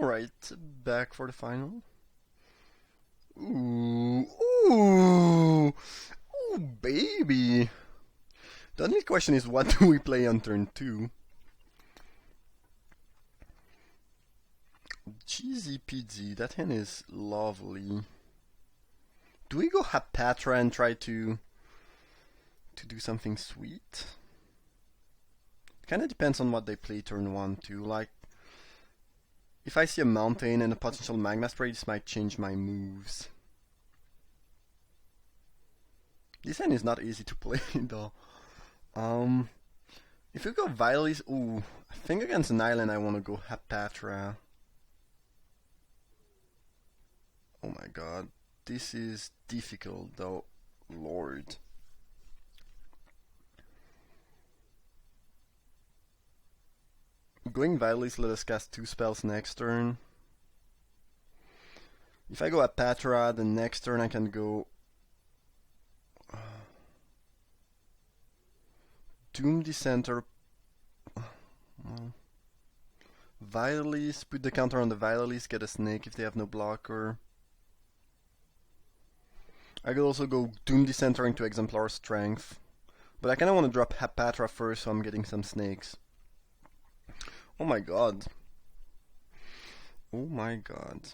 Alright, back for the final. Ooh, ooh, ooh, baby. The only question is, what do we play on turn 2? GZPG, that hand is lovely. Do we go Hapatra and try to do something sweet? It kinda depends on what they play turn 1 too. Like, if I see a mountain and a potential magma spray, this might change my moves. This hand is not easy to play though. If we go Vitalies, ooh, I think against an island I want to go Hapatra. Oh my god, this is difficult though, lord. Going Vitalies let us cast 2 spells next turn. If I go Hapatra, the next turn I can go Doom Dissenter. Vitalies, put the counter on the Vitalies, get a snake if they have no blocker. I could also go Doom Dissenter into Exemplar Strength. But I kinda wanna drop Hapatra first so I'm getting some snakes. Oh my god. Oh my god.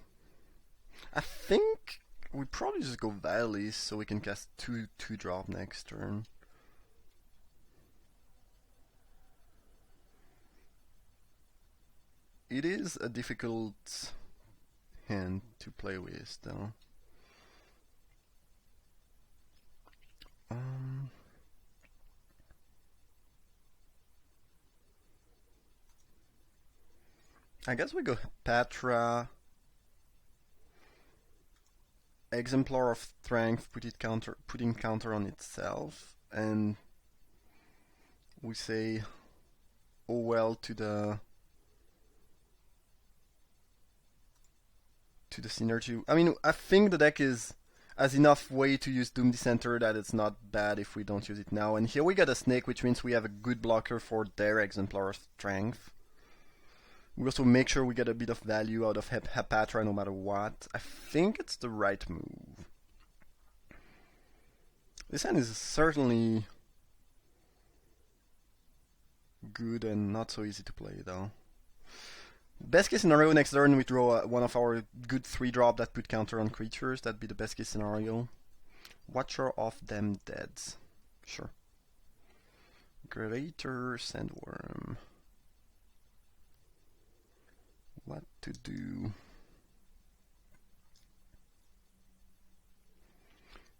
I think we probably just go Vitalies so we can cast 2-drop next turn. It is a difficult hand to play with, though. I guess we go Patra, Exemplar of Strength, putting counter on itself, and we say, oh well to the synergy. I mean, I think the deck has enough way to use Doom Dissenter that it's not bad if we don't use it now. And here we got a snake, which means we have a good blocker for their Exemplar of Strength. We also make sure we get a bit of value out of Hapatra no matter what. I think it's the right move. This hand is certainly good and not so easy to play though. Best case scenario, next turn we draw one of our good 3-drop that put counter on creatures. That'd be the best case scenario. Watcher of them Deads. Sure. Greater Sandworm. What to do?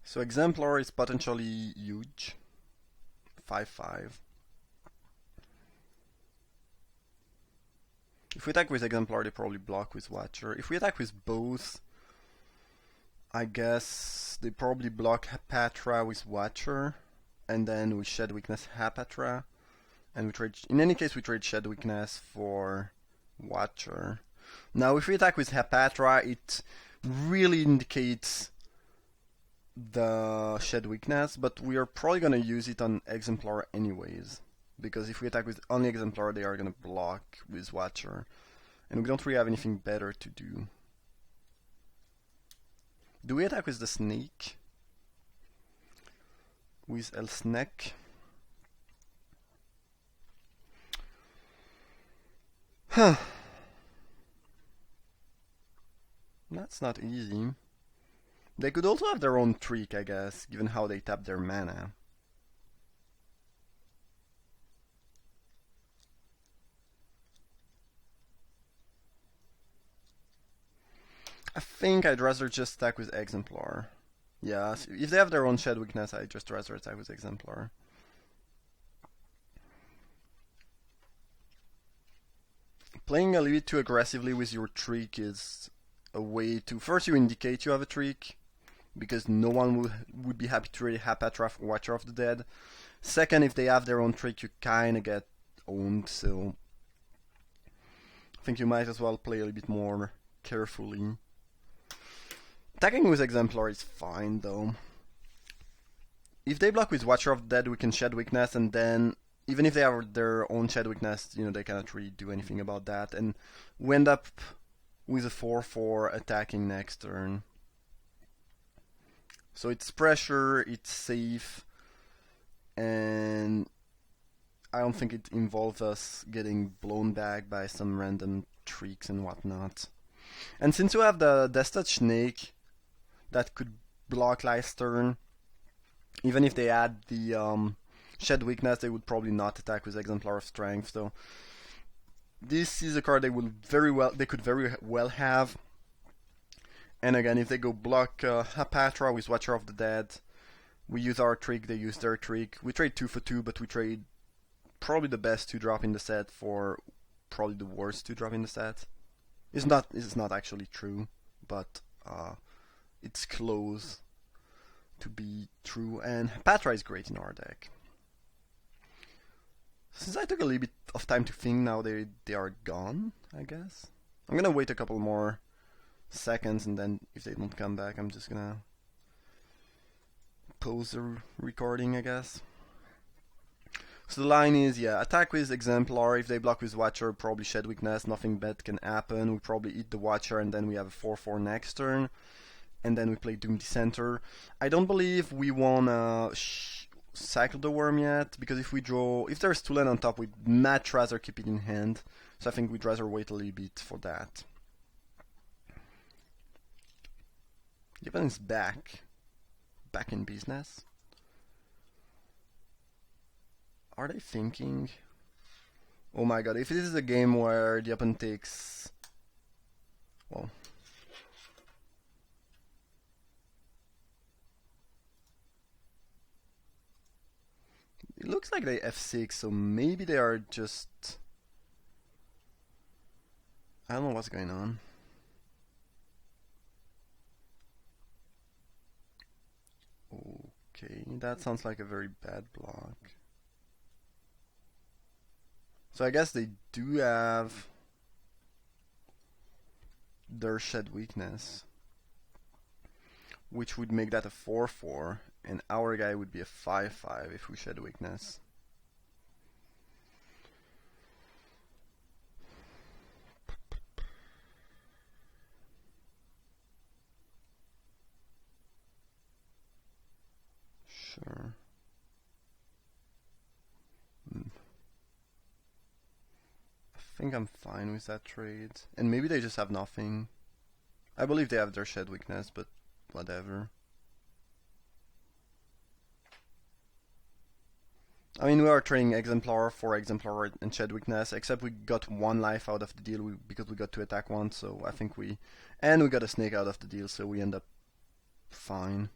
So Exemplar is potentially huge. 5/5. If we attack with Exemplar, they probably block with Watcher. If we attack with both, I guess they probably block Hapatra with Watcher, and then we Shed Weakness Hapatra, and we trade. In any case, we trade Shed Weakness for Watcher. Now, if we attack with Hapatra, it really indicates the Shed Weakness, but we are probably gonna use it on Exemplar anyways. Because if we attack with only Exemplar, they are going to block with Watcher. And we don't really have anything better to do. Do we attack with the Snake? With El Snake? Huh. That's not easy. They could also have their own trick, I guess, given how they tap their mana. I think I'd rather just attack with Exemplar. Yeah, if they have their own Shed Weakness, I'd just rather attack with Exemplar. Playing a little bit too aggressively with your trick is a way to... First you indicate you have a trick, because no one would be happy to really Hapatra for Watcher of the Dead. Second, if they have their own trick, you kinda get owned, so... I think you might as well play a little bit more carefully. Attacking with Exemplar is fine, though. If they block with Watcher of the Dead, we can Shed Weakness, and then, even if they have their own Shed Weakness, you know, they cannot really do anything about that. And we end up with a 4/4 attacking next turn. So it's pressure, it's safe, and I don't think it involves us getting blown back by some random tricks and whatnot. And since you have the Death Touch Snake that could block last turn, even if they had the Shed Weakness, they would probably not attack with Exemplar of Strength. So this is a card they could very well have. And again, if they go block Hapatra with Watcher of the Dead, we use our trick, they use their trick. We trade 2 for 2, but we trade probably the best 2-drop in the set for probably the worst 2-drop in the set. It's not actually true, but it's close to be true. And Patra is great in our deck. Since I took a little bit of time to think, now they are gone, I guess. I'm gonna wait a couple more seconds, and then if they don't come back, I'm just gonna pause the recording, I guess. So the line is, yeah, attack with Exemplar. If they block with Watcher, probably Shed Weakness, nothing bad can happen. We probably eat the Watcher, and then we have a 4/4 next turn. And then we play Doom Dissenter. I don't believe we wanna cycle the Worm yet, because if there's 2 land on top, we'd much rather keep it in hand. So I think we'd rather wait a little bit for that. The opponent's back in business. Are they thinking? Oh my god, if this is a game where the opponent takes... Well... It looks like they F6, so maybe they are just... I don't know what's going on. Okay, that sounds like a very bad block. So I guess they do have their Shed Weakness, which would make that a 4/4, and our guy would be a 5/5 if we Shed Weakness. Sure. I think I'm fine with that trade. And maybe they just have nothing. I believe they have their Shed Weakness, but whatever. I mean, we are trading Exemplar for Exemplar and Shed Weakness, except we got 1 life out of the deal because we got to attack once, so I think we got a Snake out of the deal, so we end up fine.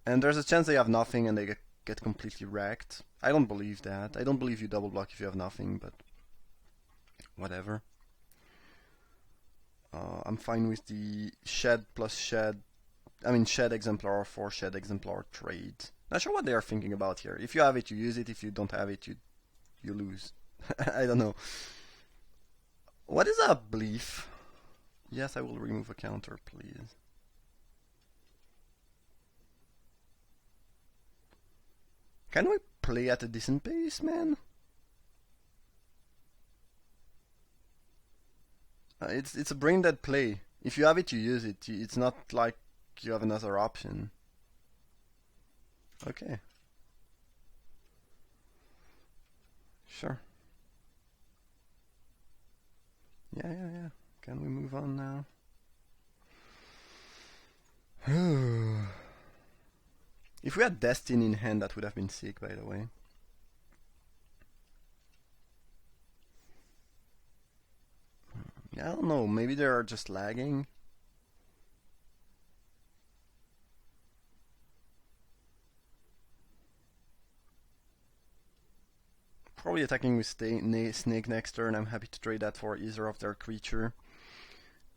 And there's a chance they have nothing and they get completely wrecked. I don't believe that. I don't believe you double block if you have nothing, but whatever. I'm fine with the Shed plus Shed. I mean, Shed Exemplar for Shed Exemplar trade. Not sure what they are thinking about here. If you have it, you use it. If you don't have it, you lose. I don't know. What is a belief? Yes, I will remove a counter, please. Can we play at a decent pace, man? It's a brain dead play. If you have it, you use it. It's not like you have another option. Okay. Sure. Yeah. Can we move on now? If we had Destiny in hand, that would have been sick, by the way. I don't know, maybe they are just lagging. Probably attacking with Snake next turn. I'm happy to trade that for either of their creature.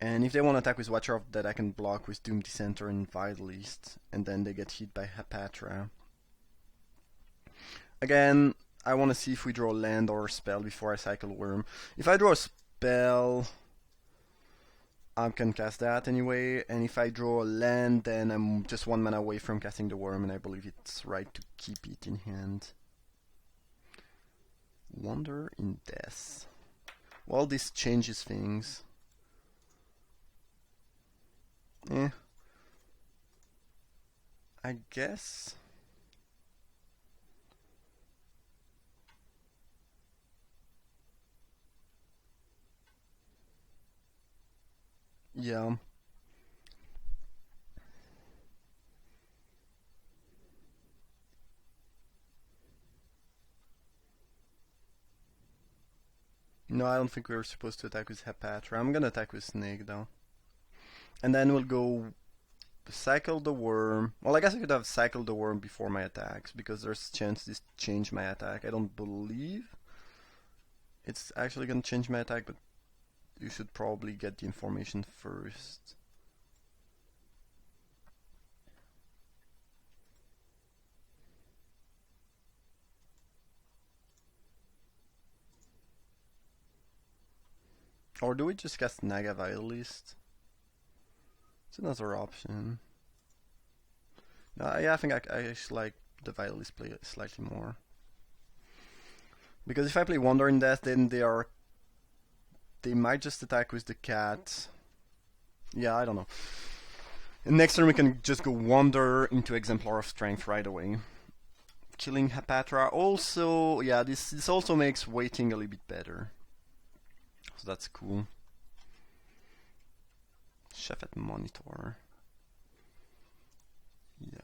And if they want to attack with Watcher of the Dead, I can block with Doom Dissenter and Vitalist, and then they get hit by Hapatra. Again, I want to see if we draw land or spell before I cycle Worm. If I draw a spell, I can cast that anyway, and if I draw a land, then I'm just 1 mana away from casting the Worm, and I believe it's right to keep it in hand. Wonder in Death. Well, this changes things. Eh, I guess. Yeah. No, I don't think we were supposed to attack with Hepatra. I'm gonna attack with Snake though. And then we'll go cycle the worm. Well, I guess I could have cycled the worm before my attacks because there's a chance this change my attack. I don't believe it's actually gonna change my attack, but you should probably get the information first. Or do we just cast Naga Vitalist? It's another option. Yeah, I think I actually like the Vitalist play slightly more. Because if I play Wandering Death, then they might just attack with the cat. Yeah, I don't know. And next turn we can just go Wander into Exemplar of Strength right away. Killing Hepatra also, yeah, this also makes waiting a little bit better. So that's cool. Chef at Monitor. Yeah,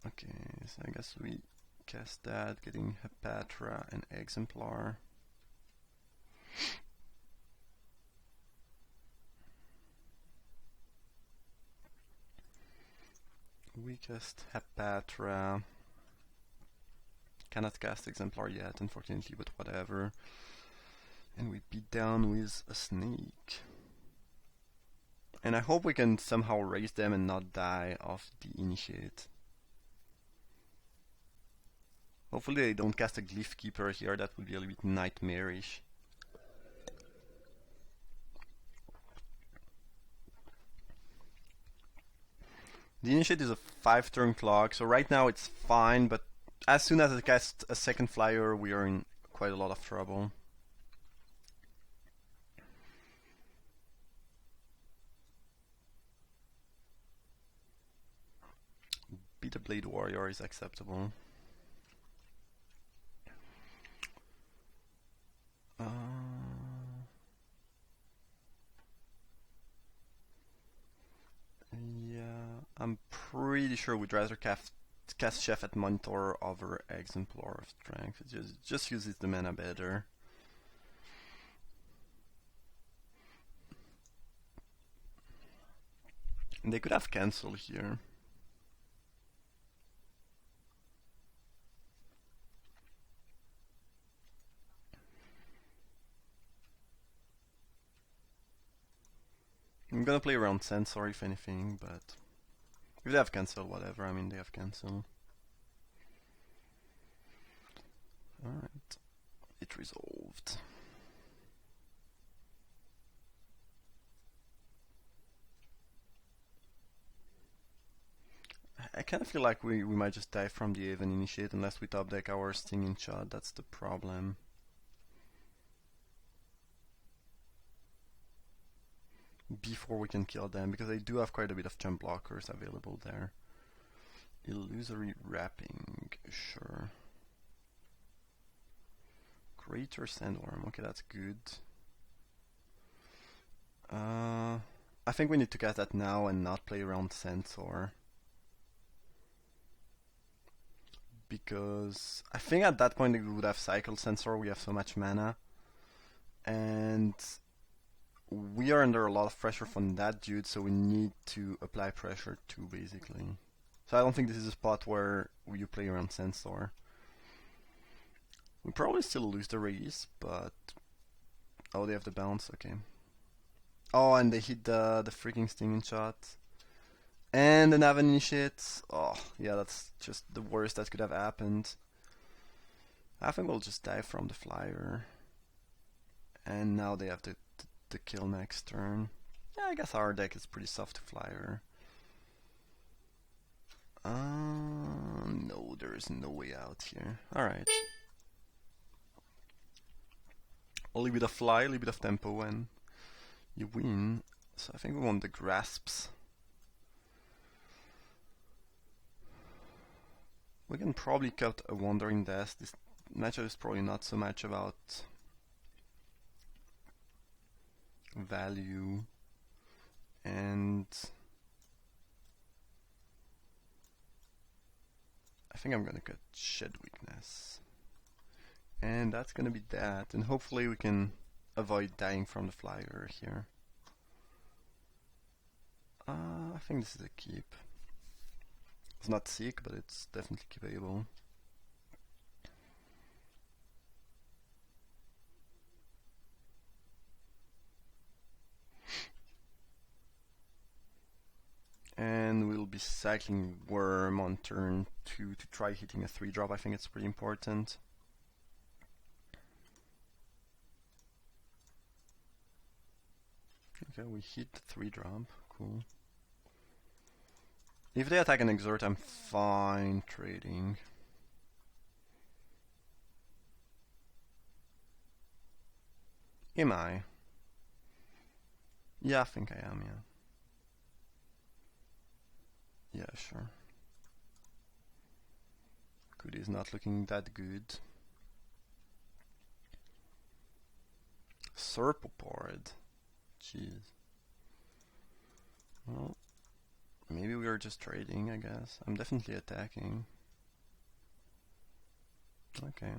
okay, so I guess we cast that, getting Hepatra and Exemplar. We cast Hepatra. Cannot cast Exemplar yet, unfortunately, but whatever. And we beat down with a Snake. And I hope we can somehow raise them and not die off the Initiate. Hopefully they don't cast a Glyph Keeper here, that would be a little bit nightmarish. The Initiate is a 5-turn clock, so right now it's fine, but as soon as I cast a second flyer, we are in quite a lot of trouble. Beat a Blade Warrior is acceptable. Yeah, I'm pretty sure we'd rather cast Chef at Monitor over Exemplar of Strength. It just uses the mana better. And they could have cancel here. I'm gonna play around Sensor if anything, but if they have cancel, whatever. I mean, they have cancel. Alright, it resolved. I kind of feel like we might just die from the Aven Initiate unless we top deck our Stinging Shot. That's the problem. Before we can kill them, because they do have quite a bit of jump blockers available there. Illusory Wrapping, sure. Greater Sandworm, okay, that's good. I think we need to cast that now and not play around Censor. Because I think at that point we would have cycled Censor, we have so much mana. And we are under a lot of pressure from that dude, so we need to apply pressure too, basically. So I don't think this is a spot where you play around Censor. We probably still lose the race, but... Oh, they have the bounce, okay. Oh, and they hit the freaking Stinging Shot. And an Aven Initiate. Oh, yeah, that's just the worst that could have happened. I think we'll just die from the flyer. And now they have the kill next turn. Yeah, I guess our deck is pretty soft to flyer. No, there is no way out here. Alright. A little bit of fly, a little bit of tempo, and you win. So I think we want the grasps. We can probably cut a Wandering Death. This matchup is probably not so much about value, and I think I'm gonna cut Shed Weakness. And that's gonna be that, and hopefully we can avoid dying from the flyer here. I think this is a keep. It's not sick, but it's definitely keepable. And we'll be cycling Worm on turn 2 to try hitting a 3-drop. I think it's pretty important. Okay, we hit the 3-drop. Cool. If they attack and exert, I'm fine trading. Am I? Yeah, I think I am, yeah. Yeah, sure. Cody's not looking that good. Serpopard. Jeez. Well, maybe we are just trading, I guess. I'm definitely attacking. Okay.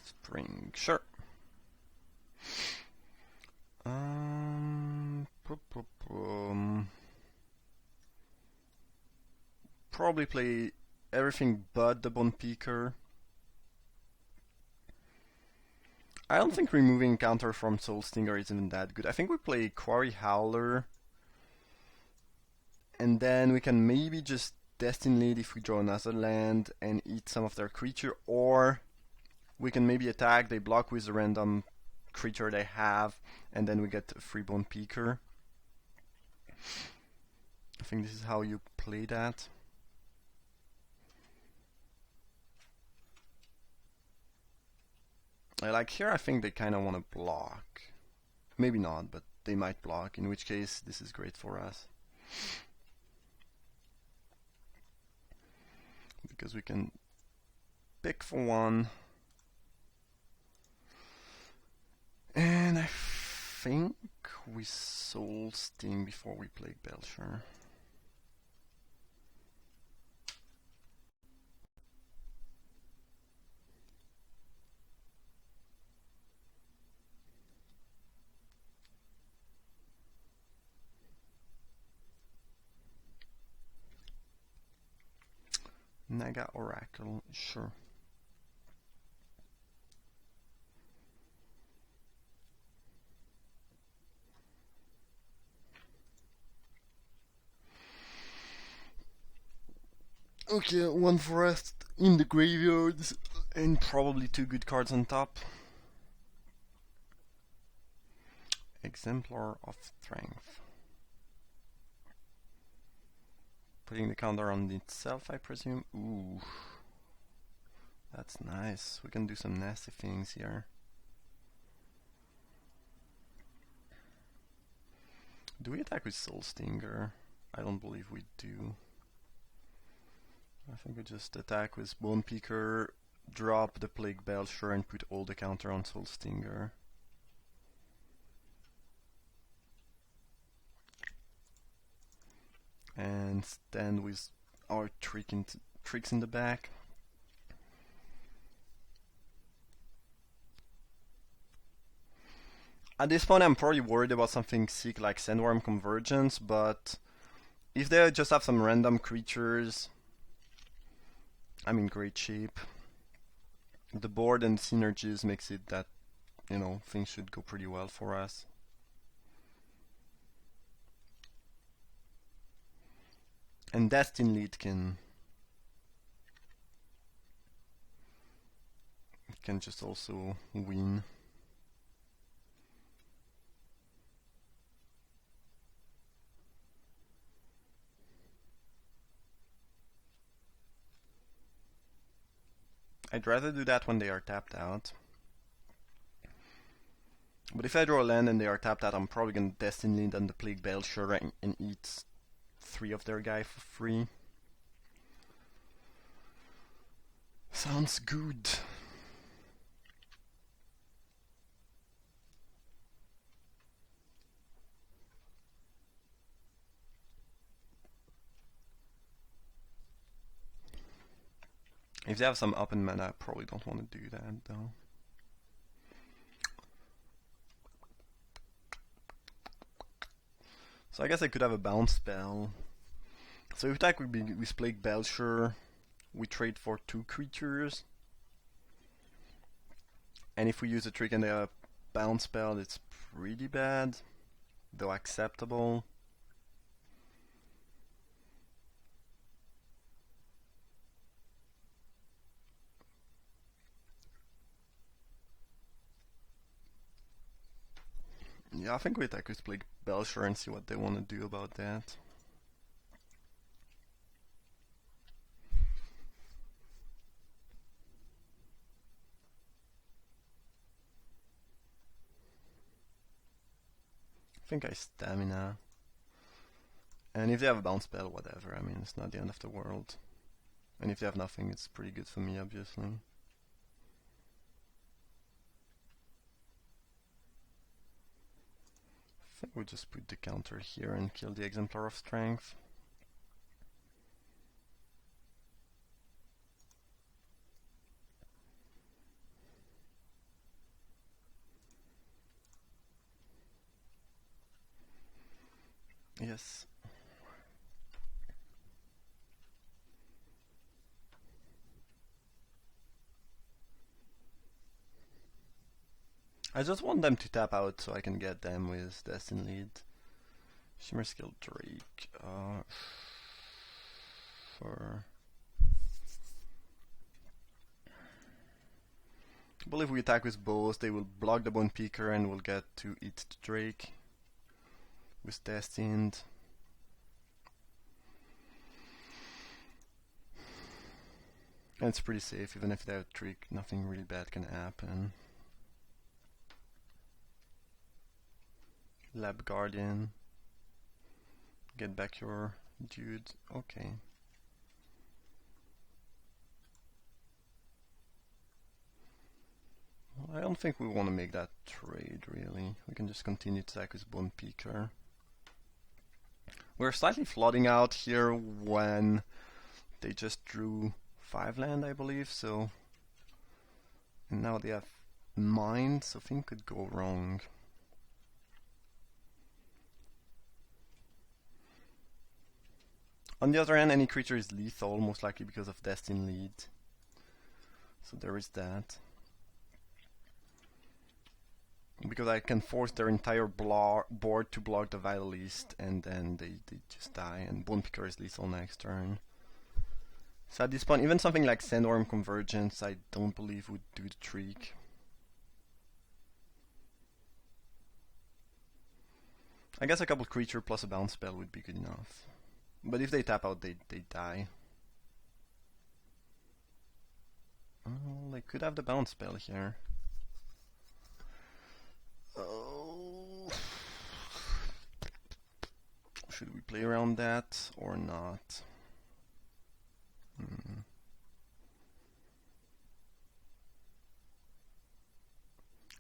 Spring, sure. Probably play everything but the Bone Peaker. I don't think removing counter from Soul Stinger is even that good. I think we play Quarry Howler, and then we can maybe just Destiny Lead if we draw another land and eat some of their creature, or we can maybe attack, they block with a random creature they have, and then we get a free Bone Peaker. I think this is how you play that. Like here I think they kind of want to block. Maybe not, but they might block, in which case this is great for us. Because we can pick for one. And I think we Soul Sting before we play Belcher. Naga Oracle, sure. Okay, one forest in the graveyards, and probably 2 good cards on top. Exemplar of Strength. Putting the counter on itself, I presume. Ooh. That's nice. We can do some nasty things here. Do we attack with Soul Stinger? I don't believe we do. I think we just attack with Bone Peaker, drop the Plague Belcher, and put all the counter on Soul Stinger. And stand with our tricks in the back. At this point I'm probably worried about something sick like Sandworm Convergence, but if they just have some random creatures, I'm in great shape. The board and synergies makes it that, you know, things should go pretty well for us. And Destiny Lead can just also win. I'd rather do that when they are tapped out. But if I draw a land and they are tapped out, I'm probably gonna Destiny Lead and the Plague Belcher and eat 3 of their guy for free. Sounds good. If they have some up and mana, I probably don't want to do that though. So I guess I could have a bounce spell. So if attack would be with Plague Belcher, we trade for 2 creatures. And if we use a trick and a bounce spell, it's pretty bad, though acceptable. Yeah, I think we attack with Plague Belcher and see what they want to do about that. I think I stamina. And if they have a bounce spell, whatever. I mean, it's not the end of the world. And if they have nothing, it's pretty good for me, obviously. I think we'll just put the counter here and kill the Exemplar of Strength. Yes. I just want them to tap out so I can get them with Destiny Lead. Shimmer Skill Drake. I believe we attack with both, they will block the Bone Picker and we'll get to eat the Drake with Destined. And it's pretty safe, even if they have a trick, nothing really bad can happen. Lab Guardian. Get back your dude. Okay. Well, I don't think we want to make that trade, really. We can just continue to attack with Bone Picker. We're slightly flooding out here when they just drew 5 land, I believe, so... And now they have Mind, so things could go wrong. On the other hand, any creature is lethal, most likely because of Destiny Lead. So there is that. Because I can force their entire board to block the Vitalist, and then they just die, and Bone Picker is lethal next turn. So at this point, even something like Sandworm Convergence, I don't believe would do the trick. I guess a couple creature plus a bounce spell would be good enough. But if they tap out, they die. Oh, they could have the bounce spell here. Oh. Should we play around that or not?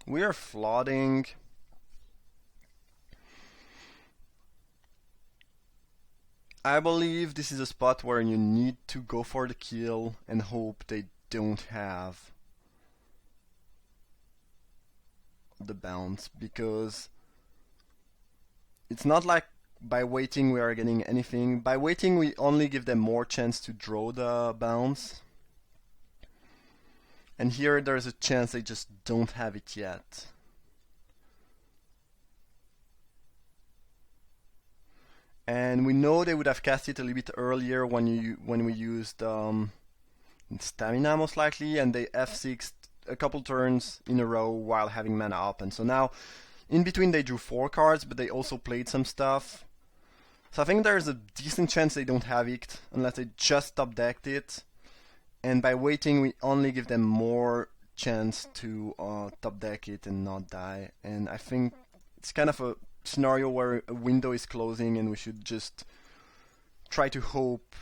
We are flooding. I believe this is a spot where you need to go for the kill and hope they don't have the bounce, because it's not like by waiting we are getting anything. By waiting we only give them more chance to draw the bounce. And here there's a chance they just don't have it yet. And we know they would have cast it a little bit earlier when we used stamina most likely, and they F6'd a couple turns in a row while having mana up. And so now, in between they drew 4 cards, but they also played some stuff. So I think there's a decent chance they don't have it, unless they just top decked it. And by waiting, we only give them more chance to top deck it and not die. And I think it's kind of a scenario where a window is closing and we should just try to hope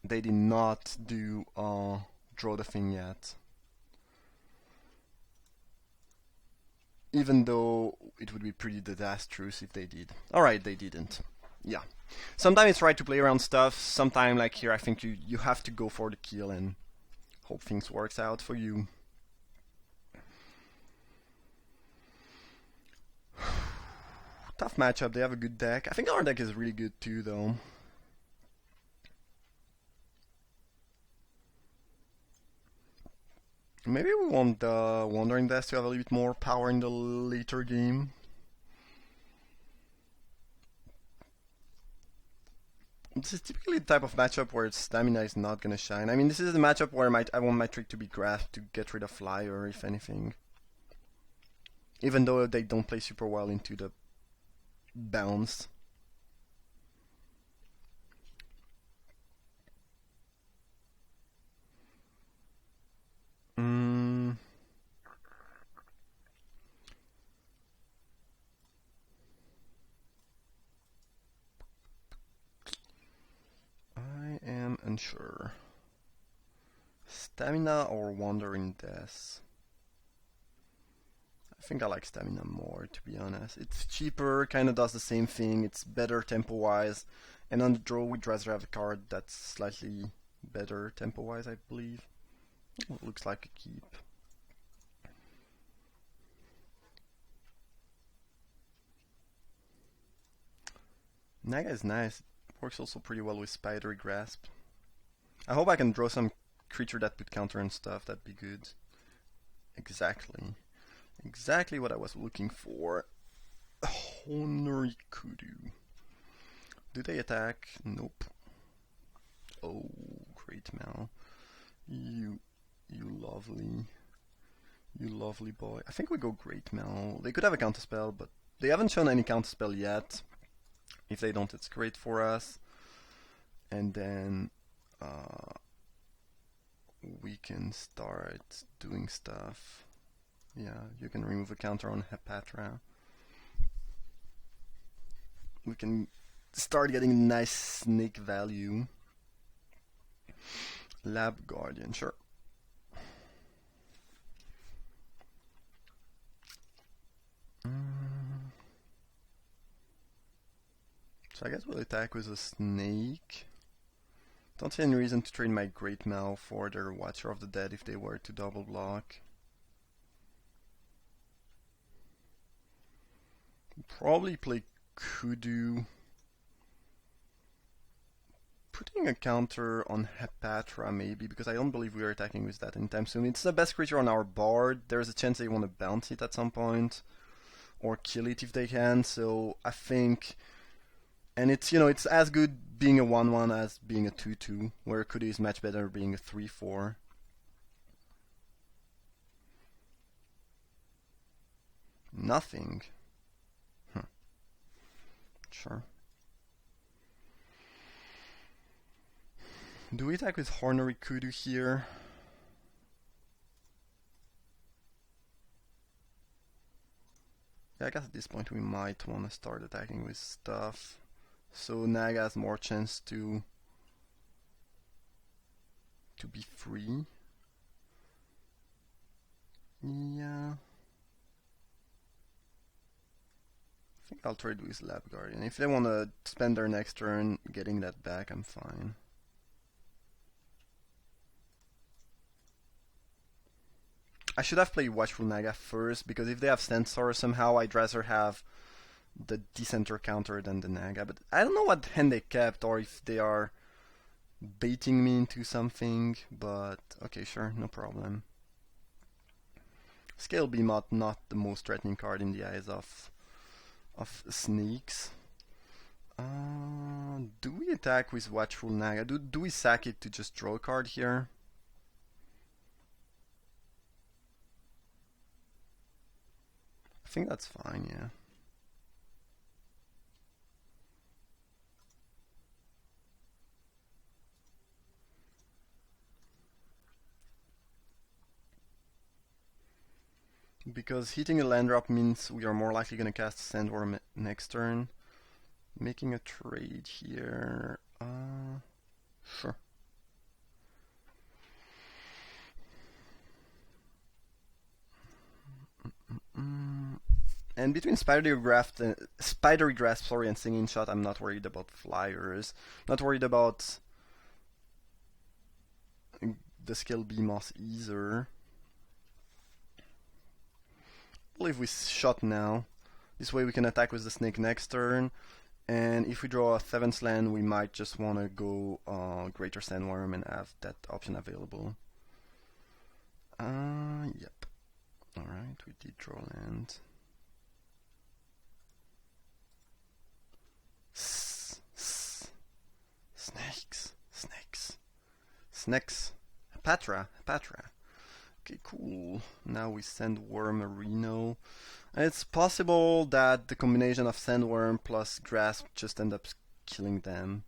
they did not do draw the thing yet. Even though it would be pretty disastrous if they did. Alright, they didn't. Yeah. Sometimes it's right to play around stuff. Sometimes, like here, I think you have to go for the kill and hope things works out for you. Tough matchup. They have a good deck. I think our deck is really good too, though. Maybe we want the Wandering Death to have a little bit more power in the later game. This is typically the type of matchup where stamina is not gonna shine. I mean, this is the matchup where I want my trick to be Grasp to get rid of Flyer, if anything. Even though they don't play super well into the bounce. I am unsure. Stamina or Wandering Death? I think I like Stamina more, to be honest. It's cheaper, kind of does the same thing, it's better tempo-wise, and on the draw we'd rather have a card that's slightly better tempo-wise, I believe. Oh, looks like a keep. Naga is nice. It works also pretty well with Spidery Grasp. I hope I can draw some creature that put counter and stuff. That'd be good. Exactly. Exactly what I was looking for. Honorary Kudu. Do they attack? Nope. Oh, great Mal. You lovely boy. I think we go Great Mal. They could have a counterspell, but they haven't shown any counterspell yet. If they don't, it's great for us. And then we can start doing stuff. Yeah, you can remove a counter on Hepatra. We can start getting nice snake value. Lab Guardian, sure. So I guess we'll attack with a snake. Don't see any reason to trade my Great Mal for their Watcher of the Dead if they were to double block. Probably play Kudu. Putting a counter on Hepatra maybe, because I don't believe we are attacking with that anytime soon. It's the best creature on our board. There's a chance they want to bounce it at some point. Or kill it if they can, so I think... And it's, you know, it's as good being a 1-1 as being a 2-2, where Kudu is much better being a 3-4. Nothing. Sure. Do we attack with Hornery Kudu here? Yeah, I guess at this point we might want to start attacking with stuff. So Naga has more chance to be free. Yeah. I think I'll trade with Lab Guardian. If they want to spend their next turn getting that back, I'm fine. I should have played Watchful Naga first, because if they have Censor somehow, I'd rather have the Decenter counter than the Naga. But I don't know what hand they kept, or if they are baiting me into something, but okay, sure, no problem. Scale Beamot, not the most threatening card in the eyes of snakes. Do we attack with Watchful Naga? Do we sack it to just draw a card here? I think that's fine, yeah. Because hitting a land drop means we are more likely going to cast Sandworm next turn. Making a trade here. Sure. And between Spidery Grasp, and Singing Shot, I'm not worried about flyers. Not worried about the skill BMOS either. I believe we shot now. This way we can attack with the snake next turn. And if we draw a 7th land, we might just want to go Greater Sandworm and have that option available. Yep. Alright, we did draw land. Snakes. Hepatra. Okay, cool. Now we send Worm a Reno. And it's possible that the combination of Sandworm plus Grasp just end up killing them.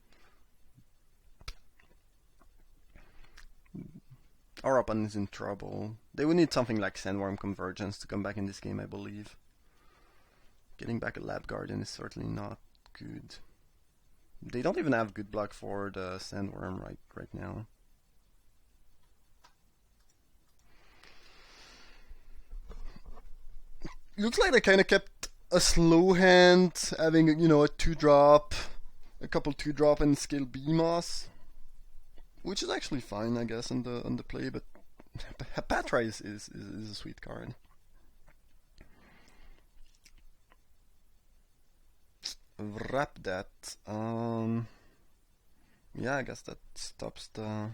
Our opponent is in trouble. They would need something like Sandworm Convergence to come back in this game, I believe. Getting back a Lab Guardian is certainly not good. They don't even have good block for the Sandworm right now. Looks like they kind of kept a slow hand, having a 2-drop, a couple 2-drop and scale BMOS, which is actually fine, I guess, on the play. But Hepatra is a sweet card. Wrap that. Yeah, I guess that stops the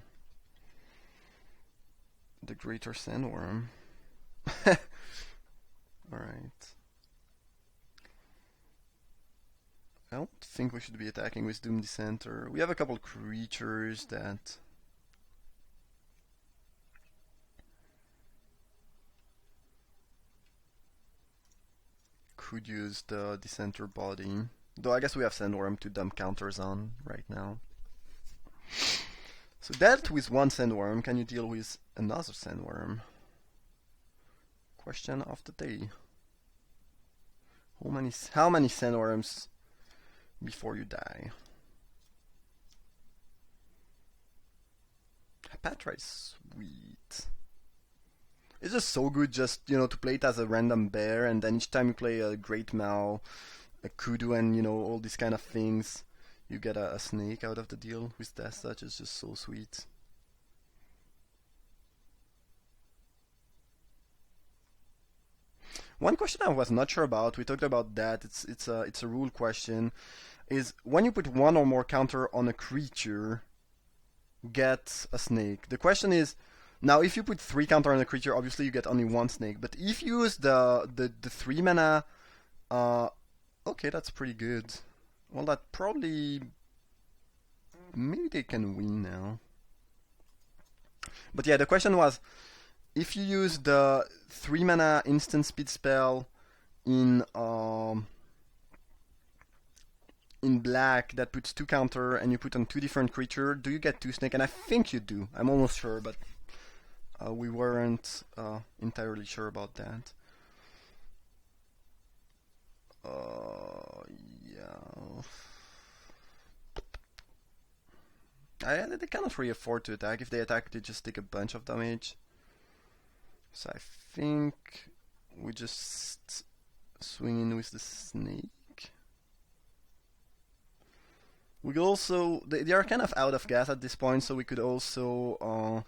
Greater Sandworm. Alright. I don't think we should be attacking with Doom Dissenter. We have a couple creatures that could use the Dissenter body. Though I guess we have Sandworm to dump counters on right now. So dealt with one Sandworm, can you deal with another Sandworm? Question of the day. How many Sandworms before you die? Hepatra is sweet. It's just so good just, to play it as a random bear, and then each time you play a Great Mao, a Kudu, and, all these kind of things, you get a snake out of the deal with Death Touch. It's just so sweet. One question I was not sure about, we talked about that, it's a rule question, is when you put one or more counter on a creature, get a snake. The question is, now if you put 3 counter on a creature, obviously you get only 1 snake, but if you use the 3 mana, okay, that's pretty good. Well, that probably, maybe they can win now. But yeah, the question was, if you use the 3 mana instant speed spell in black that puts 2 counter and you put on 2 different creature, do you get 2 snake? And I think you do. I'm almost sure, but we weren't entirely sure about that. Yeah. They cannot really afford to attack. If they attack, they just take a bunch of damage. So I think we just swing in with the snake. We could also, they are kind of out of gas at this point, so we could also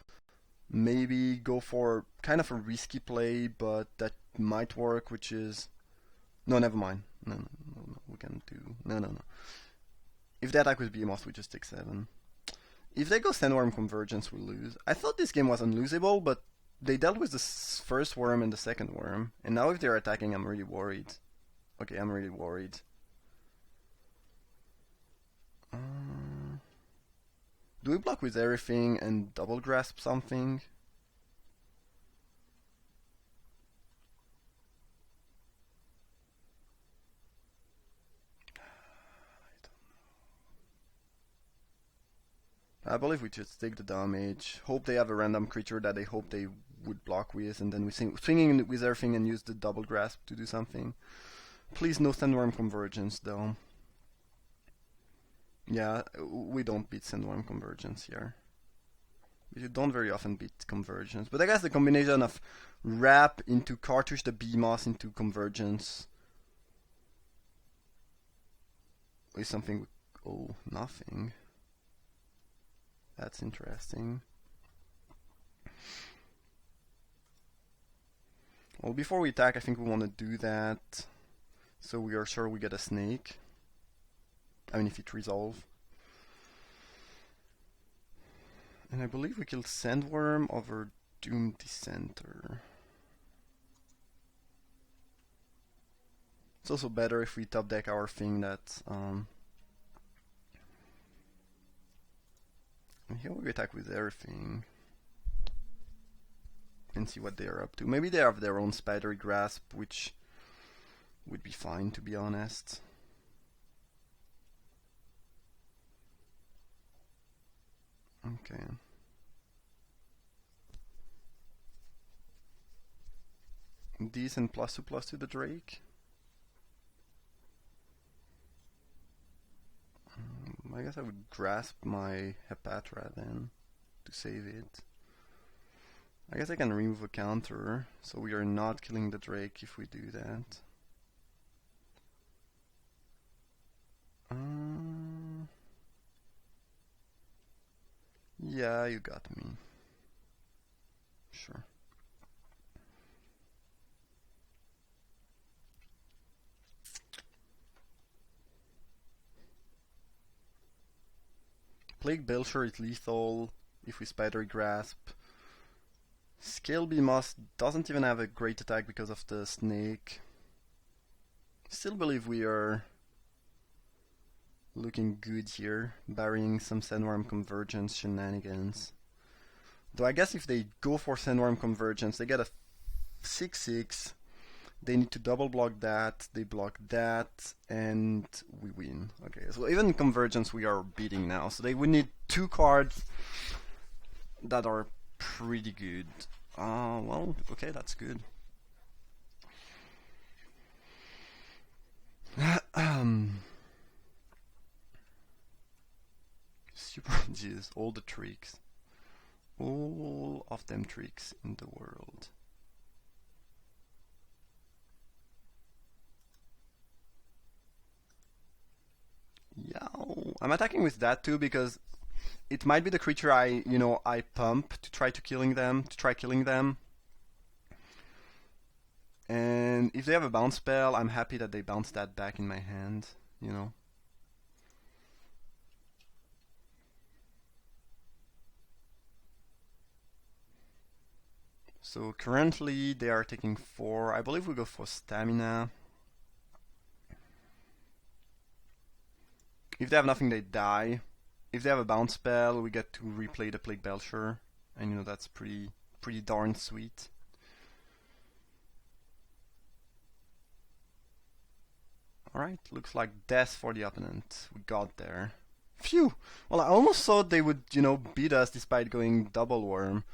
maybe go for kind of a risky play, but that might work, which is, no, never mind. No, we can do, no. If they attack with BMOS, we just take 7. If they go Sandworm Convergence, we lose. I thought this game was unlosable, but they dealt with the first worm and the second worm, and now if they're attacking, I'm really worried. Okay, I'm really worried. Do we block with everything and double grasp something? I believe we just take the damage. Hope they have a random creature that they hope they would block with, and then we swinging with everything and use the double grasp to do something. Please no Sandworm Convergence though. Yeah, we don't beat Sandworm Convergence here. We don't very often beat Convergence, but I guess the combination of Wrap into Cartouche the BMOS into Convergence is something. Oh, nothing. That's interesting. Well, before we attack, I think we want to do that so we are sure we get a snake. I mean, if it resolves. And I believe we killed Sandworm over Doom Dissenter. It's also better if we top deck our thing that. And here we attack with everything. And see what they are up to. Maybe they have their own Spidery Grasp, which would be fine, to be honest. Okay. Decent +2/+2 the Drake. I guess I would grasp my Hepatra then to save it. I guess I can remove a counter, so we are not killing the Drake if we do that. Yeah, you got me. Sure. Plague Belcher is lethal if we Spidery Grasp. Scale BMOS doesn't even have a great attack because of the snake. Still believe we are looking good here, barring some Sandworm Convergence shenanigans. Though I guess if they go for Sandworm Convergence, they get a 6/6. They need to double block that, they block that, and we win. Okay, so even Convergence we are beating now. So they would need 2 cards that are pretty good. Well, okay, that's good. Super jeez, all the tricks. All of them tricks in the world. Yeah, I'm attacking with that too because it might be the creature I pump to try killing them. And if they have a bounce spell, I'm happy that they bounce that back in my hand, So currently they are taking 4. I believe we go for stamina. If they have nothing, they die. If they have a bounce spell, we get to replay the Plague Belcher, and that's pretty darn sweet. Alright, looks like death for the opponent. We got there. Phew! Well, I almost thought they would, beat us despite going double worm.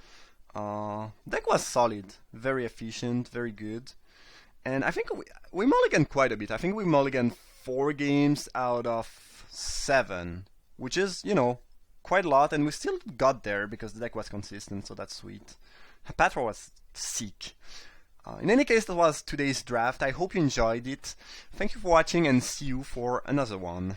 Deck was solid, very efficient, very good. And I think we mulliganed quite a bit. I think we mulliganed 4 games out of 7, which is, quite a lot, and we still got there because the deck was consistent, so that's sweet. Hepatra was sick. In any case, that was today's draft. I hope you enjoyed it. Thank you for watching, and see you for another one.